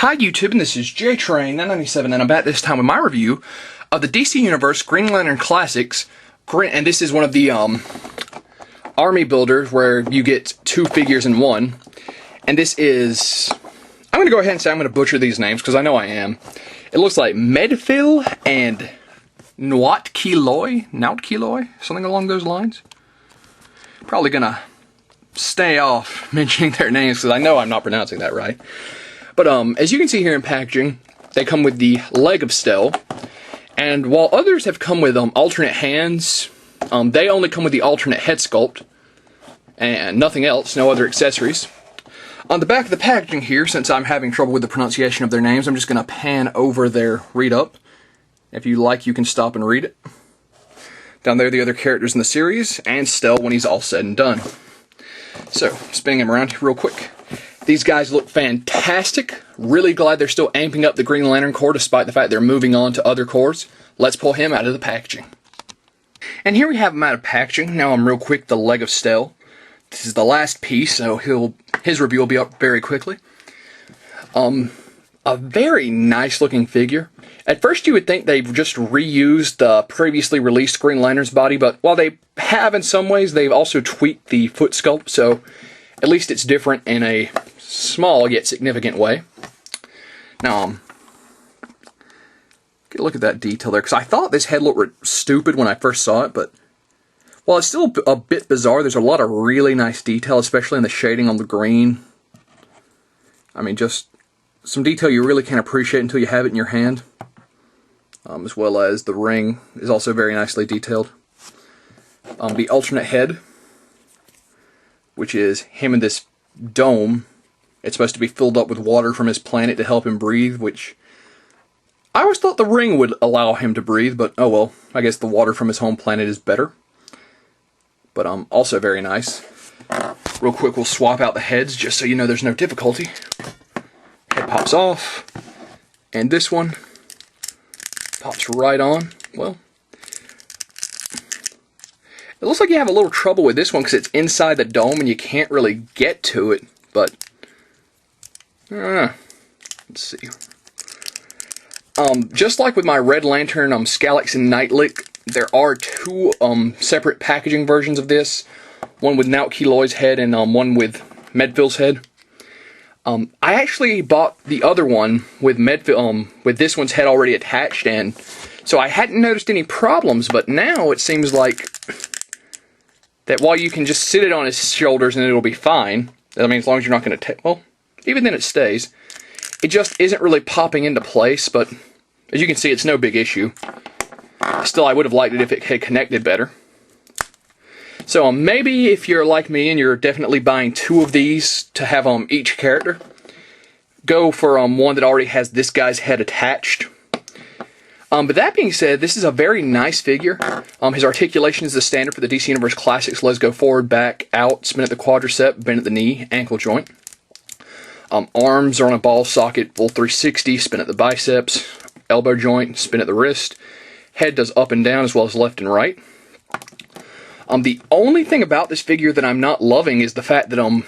Hi YouTube, and this is JTrain997, and I'm back this time with my review of the DC Universe Green Lantern Classics, and this is one of the army builders where you get two figures in one, and this is, I'm going to go ahead and say I'm going to butcher these names, because I know I am. It looks like Medphyll and Naut, something along those lines. Probably going to stay off mentioning their names, because I know I'm not pronouncing that right. But as you can see here in packaging, they come with the leg of Stell, and while others have come with alternate hands, they only come with the alternate head sculpt, and nothing else, no other accessories. On the back of the packaging here, since I'm having trouble with the pronunciation of their names, I'm just going to pan over their read-up. If you like, you can stop and read it. Down there, the other characters in the series, and Stell when he's all said and done. So, spinning him around real quick. These guys look fantastic. Really glad they're still amping up the Green Lantern Corps despite the fact they're moving on to other corps. Let's pull him out of the packaging. And here we have him out of packaging. Now real quick, the leg of Stell. This is the last piece, so his review will be up very quickly. A very nice looking figure. At first you would think they've just reused the previously released Green Lantern's body, but while they have in some ways, they've also tweaked the foot sculpt, so at least it's different in a small yet significant way. Now, get a look at that detail there, because I thought this head looked stupid when I first saw it, but while it's still a bit bizarre, there's a lot of really nice detail, especially in the shading on the green. I mean, just some detail you really can't appreciate until you have it in your hand. As well as the ring is also very nicely detailed. The alternate head, which is him in this dome. It's supposed to be filled up with water from his planet to help him breathe, which I always thought the ring would allow him to breathe, but oh well, I guess the water from his home planet is better. But also very nice. Real quick, we'll swap out the heads just so you know there's no difficulty. Head pops off, and this one pops right on. Well, it looks like you have a little trouble with this one because it's inside the dome and you can't really get to it, but let's see. Just like with my Red Lantern Scalax and Nightlick, there are two separate packaging versions of this. One with Naut head and one with Medphyll's head. I actually bought the other one with Medphyll, with this one's head already attached, and so I hadn't noticed any problems, but now it seems like that while you can just sit it on his shoulders and it'll be fine, I mean, as long as you're not going to well, even then it stays. It just isn't really popping into place, but as you can see, it's no big issue. Still, I would have liked it if it had connected better. So maybe if you're like me and you're definitely buying two of these to have each character, go for one that already has this guy's head attached. But that being said, this is a very nice figure. His articulation is the standard for the DC Universe Classics. Let's go forward, back, out, spin at the quadricep, bend at the knee, ankle joint. Arms are on a ball socket, full 360, spin at the biceps, elbow joint, spin at the wrist. Head does up and down as well as left and right. The only thing about this figure that I'm not loving is the fact that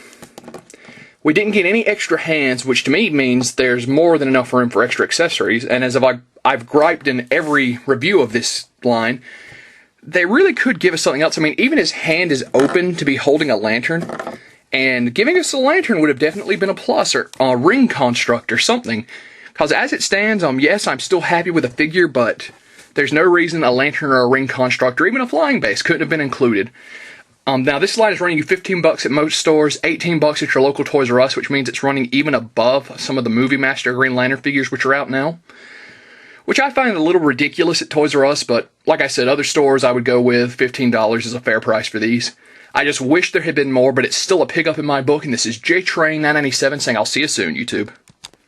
we didn't get any extra hands, which to me means there's more than enough room for extra accessories, and as I've griped in every review of this line, they really could give us something else. I mean, even his hand is open to be holding a lantern, and giving us a lantern would have definitely been a plus, or a ring construct or something, because as it stands, yes, I'm still happy with the figure, but there's no reason a lantern or a ring construct or even a flying base couldn't have been included. Now this line is running you $15 at most stores, $18 at your local Toys R Us, which means it's running even above some of the Movie Master Green Lantern figures which are out now. Which I find a little ridiculous at Toys R Us, but like I said, other stores I would go with. $15 is a fair price for these. I just wish there had been more, but it's still a pickup in my book, and this is JTrain997 saying I'll see you soon, YouTube.